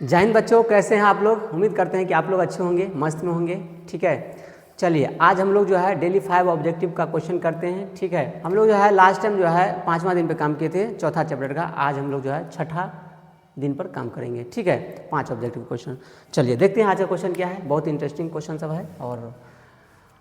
जय हिंद बच्चों, कैसे हैं आप लोग। उम्मीद करते हैं कि आप लोग अच्छे होंगे, मस्त में होंगे। ठीक है, चलिए आज हम लोग जो है डेली 5 ऑब्जेक्टिव का क्वेश्चन करते हैं। ठीक है, हम लोग जो है लास्ट टाइम जो है 5वां दिन पे काम किए थे, चौथा चैप्टर का। आज हम लोग जो है छठा दिन पर काम करेंगे। ठीक है, 5 ऑब्जेक्टिव क्वेश्चन। चलिए देखते हैं आज का क्वेश्चन क्या है। बहुत इंटरेस्टिंग क्वेश्चन सब है और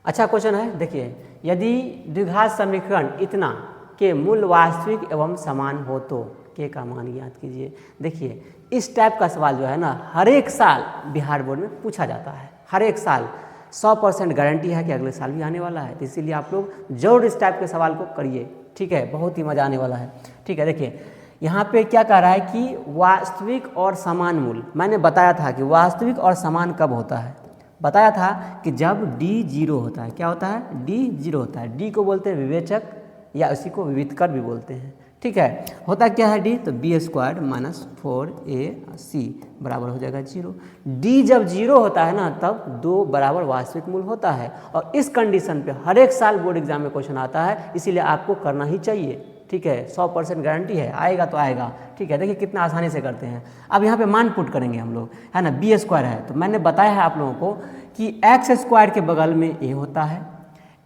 अच्छा क्वेश्चन है। देखिए, यदि द्विघात समीकरण इतना के मूल वास्तविक एवं समान हो तो के का मान ज्ञात कीजिए। देखिए, इस टाइप का सवाल जो है ना हर एक साल बिहार बोर्ड में पूछा जाता है। हर एक साल 100% गारंटी है कि अगले साल भी आने वाला है, तो इसीलिए आप लोग जरूर इस टाइप के सवाल को करिए। ठीक है, बहुत ही मज़ा आने वाला है। ठीक है, देखिए यहाँ पे क्या कह रहा है कि वास्तविक और समान मूल। मैंने बताया था कि वास्तविक और समान कब होता है। बताया था कि जब d 0 होता है। क्या होता है? d 0 होता है। d को बोलते हैं विवेचक या उसी को विविधकर भी बोलते हैं। ठीक है, होता क्या है d, तो b² माइनस 4ac बराबर हो जाएगा 0। d जब 0 होता है ना तब 2 बराबर वास्तविक मूल होता है। और इस कंडीशन पे हर एक साल बोर्ड एग्जाम में क्वेश्चन आता है, इसीलिए आपको करना ही चाहिए। ठीक है, 100% गारंटी है, आएगा तो आएगा। ठीक है, देखिए कितना आसानी से करते हैं। अब यहाँ पे मान पुट करेंगे हम लोग, है ना। b² है तो मैंने बताया है आप लोगों को कि x² के बगल में a होता है,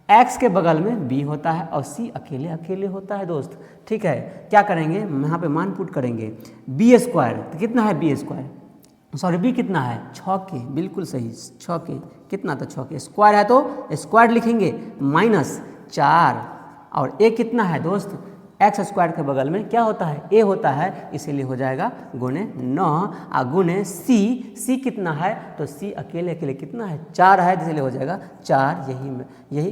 x के बगल में b होता है और c अकेले अकेले होता है दोस्त। ठीक है, क्या करेंगे यहाँ पे मान पुट करेंगे। b² तो कितना है b², सॉरी b कितना है 6 के, बिल्कुल सही 6 के। कितना तो 6 के, स्क्वायर है तो स्क्वायर लिखेंगे माइनस 4 और a कितना है दोस्त, x² के बगल में क्या होता है a होता है, इसीलिए हो जाएगा गुणे 9 और गुणे c कितना है तो c अकेले अकेले कितना है 4 है, इसलिए हो जाएगा 4। यही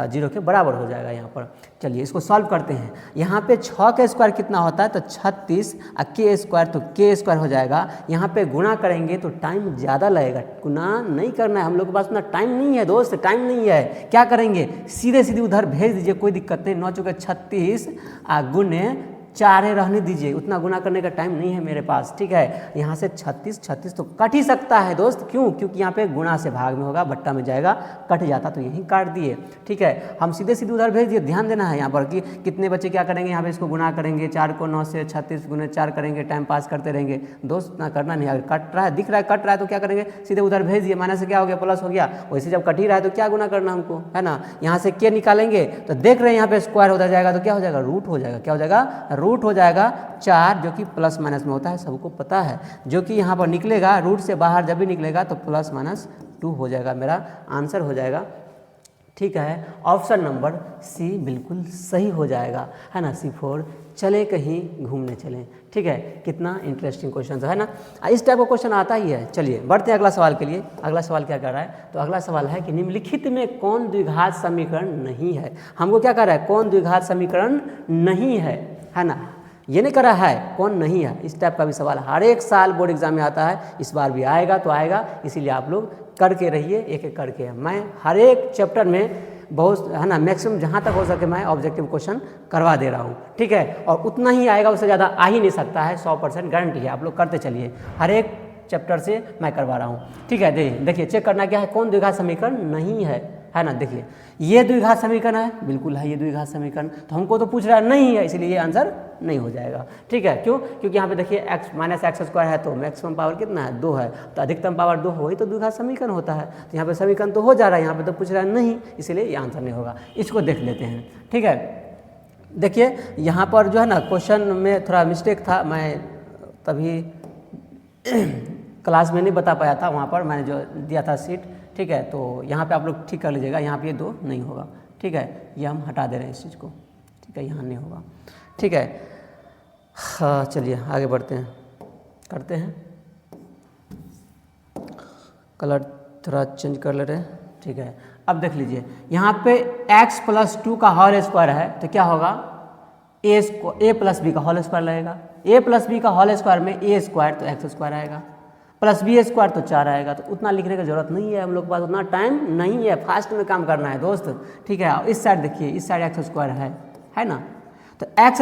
0 के बराबर हो जाएगा यहाँ पर। चलिए इसको सॉल्व करते हैं। यहाँ पे 6 का स्क्वायर कितना होता है तो 36 और k² तो k² हो जाएगा। यहाँ पे गुणा करेंगे तो टाइम ज़्यादा लगेगा, गुणा नहीं करना है, हम लोग के पास उतना टाइम नहीं है दोस्त, टाइम नहीं है। क्या करेंगे, सीधे सीधे उधर भेज दीजिए, कोई दिक्कत नहीं। 9 चौके 36 गुणे 4 रहने दीजिए, उतना गुना करने का टाइम नहीं है मेरे पास। ठीक है, यहाँ से 36 तो कट ही सकता है दोस्त। क्यों? क्योंकि यहाँ पे गुणा से भाग में होगा, बट्टा में जाएगा, कट जाता तो यहीं काट दिए। ठीक है, हम सीधे सीधे उधर भेज दिए। ध्यान देना है यहाँ पर कि कितने बच्चे क्या करेंगे, यहाँ पे इसको गुणा करेंगे, 4 को 9 से 36 गुणे 4 करेंगे, टाइम पास करते रहेंगे दोस्त, ना करना नहीं। अगर कट रहा है, दिख रहा है कट रहा है तो क्या करेंगे, सीधे उधर भेज दिए, माइनस से क्या हो गया प्लस हो गया। वैसे जब कट ही रहा है तो क्या गुना करना हमको, है ना। यहाँ से के निकालेंगे तो देख रहे हैं यहाँ पे स्क्वायर होता जाएगा तो क्या हो जाएगा, रूट हो जाएगा। क्या हो जाएगा, रूट हो जाएगा 4, जो कि प्लस माइनस में होता है, सबको पता है। जो कि यहाँ पर निकलेगा रूट से बाहर जब भी निकलेगा तो प्लस माइनस 2 हो जाएगा, मेरा आंसर हो जाएगा। ठीक है, ऑप्शन नंबर सी बिल्कुल सही हो जाएगा, है ना। C4 चले कहीं घूमने चलें। ठीक है, कितना इंटरेस्टिंग क्वेश्चन है ना, इस टाइप का क्वेश्चन आता ही है। चलिए बढ़ते हैं अगला सवाल के लिए। अगला सवाल क्या कर रहा है, तो अगला सवाल है कि निम्नलिखित में कौन द्विघात समीकरण नहीं है। हमको क्या कर रहा है, कौन द्विघात समीकरण नहीं है ना। ये नहीं कर रहा है कौन नहीं है। इस टाइप का भी सवाल हर एक साल बोर्ड एग्जाम में आता है, इस बार भी आएगा तो आएगा, इसीलिए आप लोग करके रहिए, एक एक करके। मैं हर एक चैप्टर में बहुत, है ना, मैक्सिमम जहाँ तक हो सके मैं ऑब्जेक्टिव क्वेश्चन करवा दे रहा हूँ। ठीक है, और उतना ही आएगा, उससे ज़्यादा आ ही नहीं सकता है, 100% गारंटी है। आप लोग करते चलिए, हर एक चैप्टर से मैं करवा रहा हूँ। ठीक है, देखिए चेक करना क्या है, कौन द्विघात समीकरण नहीं है ना। देखिए ये द्विघात समीकरण है, बिल्कुल है ये द्विघात समीकरण, तो हमको तो पूछ रहा है नहीं है, इसलिए ये आंसर नहीं हो जाएगा। ठीक है, क्यों? क्योंकि यहाँ पे देखिए x माइनस x² है तो मैक्सिमम पावर कितना है 2 है, तो अधिकतम पावर 2 हो ही तो द्विघात समीकरण होता है। तो यहाँ पे समीकरण तो हो जा रहा है, यहाँ पे तो पूछ रहा है नहीं, इसलिए ये आंसर नहीं होगा। इसको देख लेते हैं। ठीक है, देखिए यहाँ पर जो है ना क्वेश्चन में थोड़ा मिस्टेक था, मैं तभी क्लास में नहीं बता पाया था, वहाँ पर मैंने जो दिया था सीट। ठीक है, तो यहाँ पे आप लोग ठीक कर लीजिएगा, यहाँ पे ये 2 नहीं होगा। ठीक है, ये हम हटा दे रहे हैं इस चीज़ को। ठीक है, यहाँ नहीं होगा। ठीक है, हाँ चलिए आगे बढ़ते हैं, करते हैं। कलर थोड़ा चेंज कर ले रहे हैं। ठीक है, अब देख लीजिए यहाँ पे x+2 का होल स्क्वायर है तो क्या होगा, a प्लस बी का होल स्क्वायर लगेगा। a प्लस बी का होल स्क्वायर में a² तो x² आएगा, प्लस b² तो 4 आएगा। तो उतना लिखने की जरूरत नहीं है, हम लोग के पास उतना टाइम नहीं है, फास्ट में काम करना है दोस्त। ठीक है, इस साइड देखिए, इस साइड x² है ना, तो एक्स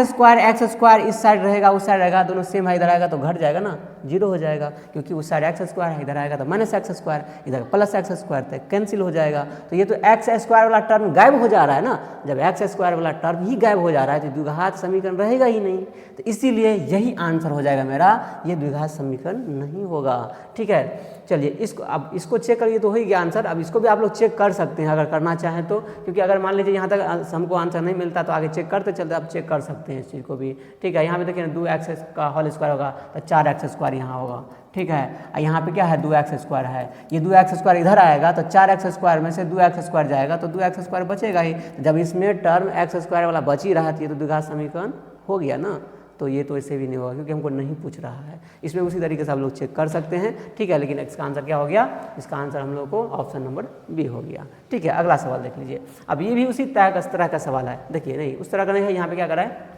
स्क्वायर इस साइड रहेगा उस साइड रहेगा, दोनों सेम है, इधर आएगा तो घट जाएगा ना, जीरो हो जाएगा, क्योंकि उस साइड एक्स स्क्वायर है, इधर आएगा तो माइनस एक्स स्क्वायर, इधर प्लस एक्स स्क्वायर तक कैंसिल हो जाएगा। तो ये तो एक्स स्क्वायर वाला टर्म गायब हो जा रहा है ना, जब एक्स स्क्वायर वाला टर्म ही गायब हो जा रहा है तो द्विघात समीकरण रहेगा ही नहीं। तो इसीलिए यही आंसर हो जाएगा मेरा, ये द्विघात समीकरण नहीं होगा। ठीक है, चलिए इसको अब इसको चेक करिए तो हो ही गया आंसर। अब इसको भी आप लोग चेक कर सकते हैं अगर करना चाहें तो, क्योंकि अगर मान लीजिए यहाँ तक हमको आंसर नहीं मिलता तो आगे चेक करते चलते आप चेक कर सकते हैं इस चीज़ को भी। ठीक है, यहाँ पे देखिए 2x का होल स्क्वायर होगा तो 4x स्क्वायर यहाँ होगा। ठीक है, यहाँ पे क्या है 2x स्क्वायर है, ये 2x स्क्वायर इधर आएगा तो 4x स्क्वायर में से 2x स्क्वायर जाएगा तो 2x स्क्वायर बचेगा ही। जब इसमें टर्म x स्क्वायर वाला बच ही रहा है तो ये तो द्विघात समीकरण हो गया ना, तो ये तो ऐसे भी नहीं होगा क्योंकि हमको नहीं पूछ रहा है। इसमें उसी तरीके से आप लोग चेक कर सकते हैं। ठीक है, लेकिन इसका आंसर क्या हो गया, इसका आंसर हम लोग को ऑप्शन नंबर बी हो गया। ठीक है, अगला सवाल देख लीजिए। अब ये भी उसी तरह का सवाल है, देखिए नहीं उस तरह का नहीं है, यहाँ पे क्या करा है,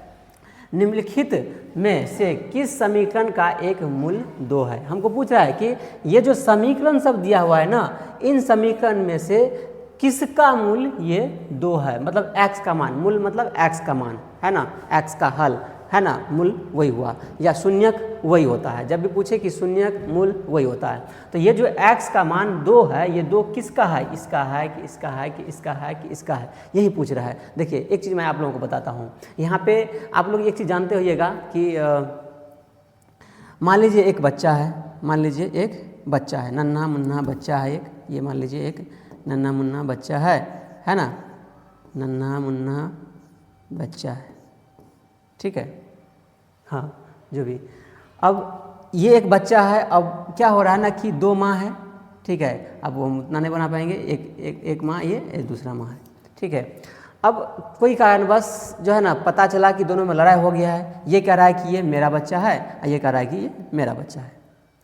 निम्नलिखित में से किस समीकरण का एक मूल 2 है। हमको पूछ रहा है कि ये जो समीकरण सब दिया हुआ है ना, इन समीकरण में से किसका मूल ये 2 है, मतलब x का मान, मूल मतलब x का मान है ना, x का हल है ना, मूल वही हुआ, या शून्यक वही होता है। जब भी पूछे कि शून्यक मूल वही होता है, तो ये जो x का मान 2 है, ये 2 किसका है, इसका है कि इसका है कि इसका है कि इसका है, यही पूछ रहा है। देखिए एक चीज़ मैं आप लोगों को बताता हूँ, यहाँ पे आप लोग एक चीज़ जानते होइएगा कि मान लीजिए एक बच्चा है, मान लीजिए एक बच्चा है, नन्हा मुन्ना बच्चा है एक, ये मान लीजिए एक नन्हा मुन्ना बच्चा है ना, नन्हा मुन्ना बच्चा है। ठीक है, हाँ जो भी। अब ये एक बच्चा है, अब क्या हो रहा है ना कि 2 माँ है। ठीक है, अब वो उतना नहीं बना पाएंगे, एक माँ ये, एक दूसरा माँ है। ठीक है, अब कोई कारणवश जो है ना पता चला कि दोनों में लड़ाई हो गया है, ये कह रहा है कि ये मेरा बच्चा है और ये कह रहा है कि ये मेरा बच्चा है।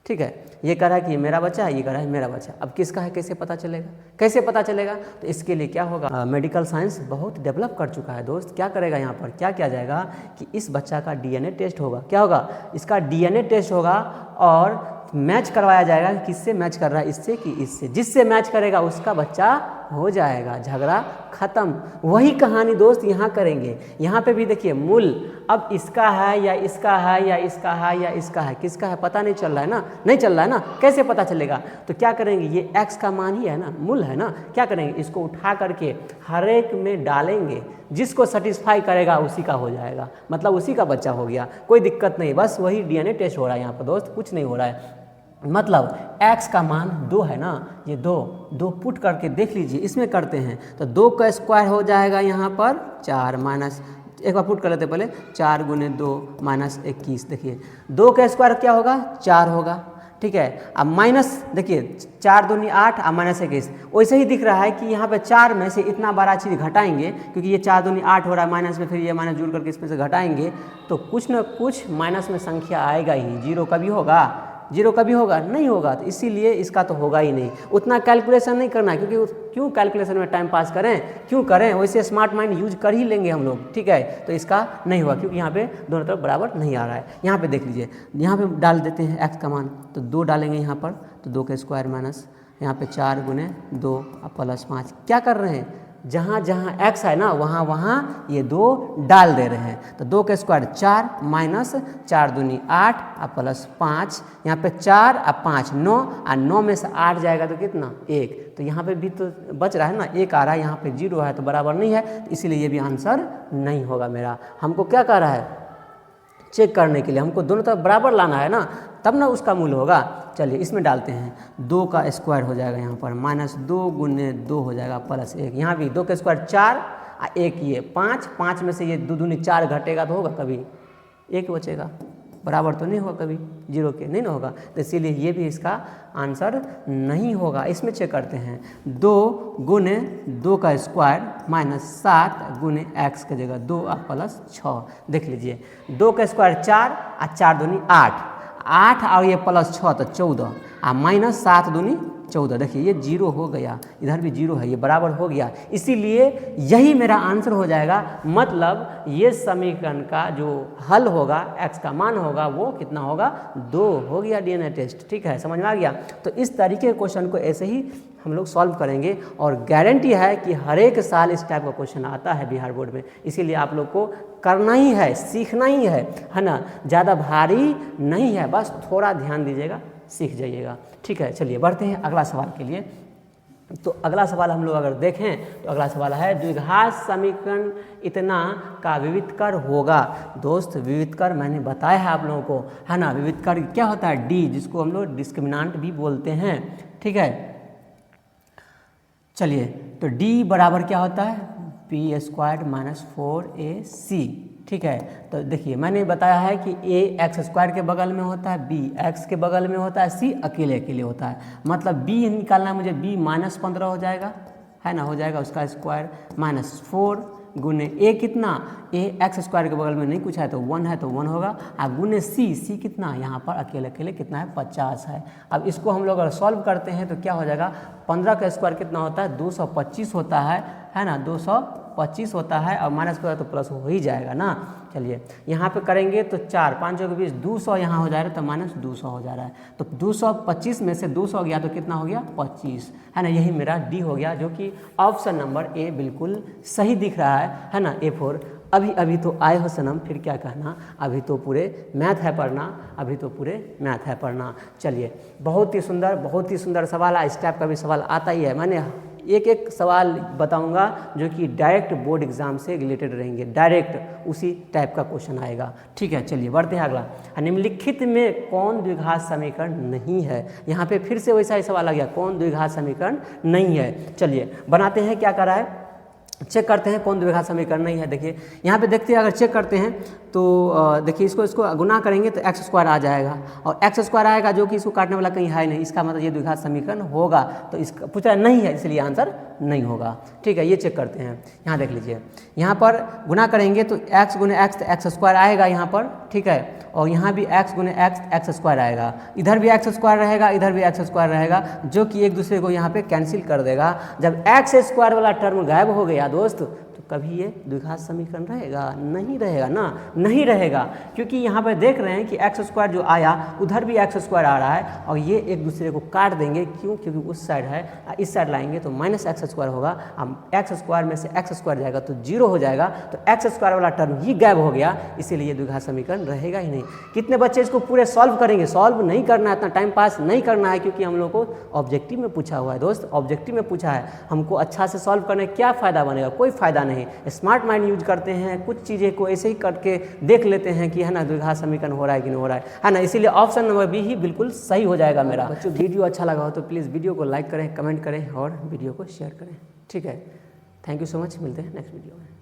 ठीक है, ये कह रहा है कि ये मेरा बच्चा है, ये कह रहा है मेरा बच्चा। अब किसका है कैसे पता चलेगा, कैसे पता चलेगा, तो इसके लिए क्या होगा, मेडिकल साइंस बहुत डेवलप कर चुका है दोस्त। क्या करेगा यहाँ पर, क्या किया जाएगा कि इस बच्चा का डीएनए टेस्ट होगा। क्या होगा, इसका डीएनए टेस्ट होगा और मैच करवाया जाएगा, किससे मैच कर रहा है, इससे कि इससे, जिससे मैच करेगा उसका बच्चा हो जाएगा, झगड़ा खत्म। वही कहानी दोस्त यहाँ करेंगे। यहाँ पे भी देखिए मूल अब इसका है या इसका है या इसका है या इसका है, किसका है पता नहीं चल रहा है ना, नहीं चल रहा है ना, कैसे पता चलेगा, तो क्या करेंगे, ये x का मान ही है ना, मूल है ना, क्या करेंगे, इसको उठा करके हर एक में डालेंगे, जिसको सेटिस्फाई करेगा उसी का हो जाएगा, मतलब उसी का बच्चा हो गया, कोई दिक्कत नहीं। बस वही डीएनए टेस्ट हो रहा है यहाँ पर दोस्त, कुछ नहीं हो रहा है। मतलब x का मान 2 है ना, ये 2 पुट करके देख लीजिए, इसमें करते हैं तो 2 का स्क्वायर हो जाएगा यहाँ पर 4 माइनस, एक बार पुट कर लेते पहले, 4 गुने 2 माइनस 21। देखिए 2 का स्क्वायर क्या होगा, 4 होगा। ठीक है, अब माइनस देखिए 4 दूनी 8 और माइनस 21, वैसे ही दिख रहा है कि यहाँ पे 4 में से इतना बड़ा चीज़ घटाएंगे, क्योंकि ये 4 दूनी 8 हो रहा है माइनस में, फिर ये माइनस जुड़ करके इसमें से घटाएंगे तो कुछ न कुछ माइनस में संख्या आएगा ही, जीरो कभी होगा, जीरो कभी होगा नहीं होगा, तो इसीलिए इसका तो होगा ही नहीं। उतना कैलकुलेशन नहीं करना, क्योंकि क्यों कैलकुलेशन में टाइम पास करें, क्यों करें, वैसे स्मार्ट माइंड यूज कर ही लेंगे हम लोग। ठीक है, तो इसका नहीं हुआ क्योंकि यहाँ पे दोनों तरफ बराबर नहीं आ रहा है। यहाँ पे देख लीजिए, यहाँ पे डाल देते हैं x का मान, तो 2 डालेंगे यहाँ पर, तो 2 का स्क्वायर माइनस यहाँ पे 4 गुने 2 और प्लस 5। क्या कर रहे हैं, जहाँ जहाँ x है ना वहाँ वहाँ ये 2 डाल दे रहे हैं, तो 2 का स्क्वायर 4 माइनस 4 दूनी 8 और प्लस 5, यहाँ पे 4 और 5 9, और 9 में से 8 जाएगा तो कितना 1, तो यहाँ पे भी तो बच रहा है ना, 1 आ रहा है, यहाँ पे 0 है तो बराबर नहीं है, तो इसीलिए ये भी आंसर नहीं होगा मेरा। हमको क्या कह रहा है, चेक करने के लिए हमको दोनों तरफ बराबर लाना है ना, तब ना उसका मूल होगा। चलिए इसमें डालते हैं, 2 का स्क्वायर हो जाएगा यहाँ पर माइनस 2 गुने 2 हो जाएगा प्लस 1, यहाँ भी 2 का स्क्वायर 4 और 1 ये 5, 5 में से ये 2 दूनी 4 घटेगा तो होगा कभी, 1 बचेगा, बराबर तो नहीं होगा कभी, 0 के नहीं ना होगा, तो इसीलिए ये भी इसका आंसर नहीं होगा। इसमें चेक करते हैं, 2 गुने 2 का स्क्वायर माइनस 7 गुने x की जगह 2 और प्लस 6। देख लीजिए 2 का स्क्वायर 4 और 4 दूनी 8 और ये प्लस 6 तो 14 और माइनस 7 दूनी 14। देखिए ये 0 हो गया, इधर भी 0 है, ये बराबर हो गया, इसीलिए यही मेरा आंसर हो जाएगा। मतलब ये समीकरण का जो हल होगा, x का मान होगा, वो कितना होगा, 2 हो गया DNA टेस्ट। ठीक है, समझ में आ गया। तो इस तरीके के क्वेश्चन को ऐसे ही हम लोग सॉल्व करेंगे और गारंटी है कि हर एक साल इस टाइप का क्वेश्चन आता है बिहार बोर्ड में, इसीलिए आप लोग को करना ही है, सीखना ही है ना। ज़्यादा भारी नहीं है, बस थोड़ा ध्यान दीजिएगा, सीख जाइएगा। ठीक है, चलिए बढ़ते हैं अगला सवाल के लिए। तो अगला सवाल हम लोग अगर देखें तो अगला सवाल है द्विघात समीकरण इतना का विविधकर होगा। दोस्त विविधकर मैंने बताया है आप लोगों को, है ना। विविधकर क्या होता है, डी, जिसको हम लोग डिस्क्रिमिनेंट भी बोलते हैं। ठीक है, चलिए तो d बराबर क्या होता है, पी स्क्वायर माइनस 4ac। ठीक है, तो देखिए मैंने बताया है कि a एक्स स्क्वायर के बगल में होता है, b x के बगल में होता है, c अकेले अकेले होता है। मतलब b निकालना है मुझे, b माइनस 15 हो जाएगा, है ना, हो जाएगा उसका स्क्वायर माइनस 4 गुने a कितना, a एक्स स्क्वायर के बगल में नहीं कुछ है तो 1 है तो 1 होगा, अब गुने c कितना, यहाँ पर अकेले अकेले कितना है, 50 है। अब इसको हम लोग अगर सॉल्व करते हैं तो क्या हो जाएगा, 15 का स्क्वायर कितना होता है, 225 होता है ना, 225 होता है, और माइनस करेगा तो प्लस हो ही जाएगा ना। चलिए यहाँ पे करेंगे तो 4 5 के 20, 200 यहाँ हो जा रहा है तो माइनस 200 हो जा रहा है, तो 225 में से 200 गया तो कितना हो गया, 25, है ना। यही मेरा डी हो गया, जो कि ऑप्शन नंबर ए बिल्कुल सही दिख रहा है ना। A4 अभी तो आए हो सनम, फिर क्या कहना, अभी तो पूरे मैथ है पढ़ना, अभी तो पूरे मैथ है पढ़ना। चलिए बहुत ही सुंदर सवाल है, इस टाइप का भी सवाल आता ही है। मैंने एक एक सवाल बताऊंगा जो कि डायरेक्ट बोर्ड एग्जाम से रिलेटेड रहेंगे, डायरेक्ट उसी टाइप का क्वेश्चन आएगा। ठीक है, चलिए बढ़ते हैं अगला। निम्नलिखित में कौन द्विघात समीकरण नहीं है, यहाँ पे फिर से वैसा ही सवाल आ गया, कौन द्विघात समीकरण नहीं है। चलिए बनाते हैं, क्या कर रहा है, चेक करते हैं कौन द्विघात समीकरण नहीं है। देखिए यहाँ पे देखते हैं, अगर चेक करते हैं तो देखिए इसको गुना करेंगे तो एक्स स्क्वायर आ जाएगा, और एक्स स्क्वायर आएगा जो कि इसको काटने वाला कहीं है नहीं, इसका मतलब ये द्विघात समीकरण होगा। तो इसका पूछा नहीं है, इसलिए आंसर नहीं होगा। ठीक है, ये चेक करते हैं। यहाँ देख लीजिए, यहाँ पर गुना करेंगे तो एक्स गुने एक्स, तो एक्स स्क्वायर आएगा यहाँ पर। ठीक है, और यहाँ भी एक्स गुने एक्स, एक्स स्क्वायर आएगा, इधर भी एक्स स्क्वायर रहेगा, इधर भी एक्स स्क्वायर रहेगा, जो कि एक दूसरे को यहाँ पे कैंसिल कर देगा। जब एक्स स्क्वायर वाला टर्म गायब हो गया दोस्त, तो कभी ये द्विघात समीकरण रहेगा, नहीं रहेगा ना, नहीं रहेगा, क्योंकि यहाँ पर देख रहे हैं कि एक्स स्क्वायर जो आया उधर भी एक्स स्क्वायर आ रहा है, और ये एक दूसरे को काट देंगे। क्यों, क्योंकि उस साइड है, इस साइड लाएंगे तो माइनस एक्स स्क्वायर होगा, अब एक्स स्क्वायर में से एक्स स्क्वायर जाएगा तो 0 हो जाएगा, तो एक्स स्क्वायर वाला टर्म ही गायब हो गया, इसीलिए द्विघात समीकरण रहेगा ही नहीं। कितने बच्चे इसको पूरे सॉल्व करेंगे, सॉल्व नहीं करना है, इतना टाइम पास नहीं करना है, क्योंकि हम लोग को ऑब्जेक्टिव में पूछा हुआ है दोस्त, ऑब्जेक्टिव में पूछा है। हमको अच्छा से सॉल्व करने क्या फ़ायदा बनेगा, कोई फ़ायदा नहीं। स्मार्ट माइंड यूज करते हैं, कुछ चीज़ें को ऐसे ही करके देख लेते हैं कि है ना द्विघात समीकरण हो रहा है कि नहीं हो रहा है ना। इसीलिए ऑप्शन नंबर बी ही बिल्कुल सही हो जाएगा मेरा। बच्चों वीडियो अच्छा लगा हो तो प्लीज़ वीडियो को लाइक करें, कमेंट करें और वीडियो को शेयर करें। ठीक है, थैंक यू सो मच, मिलते हैं नेक्स्ट वीडियो में।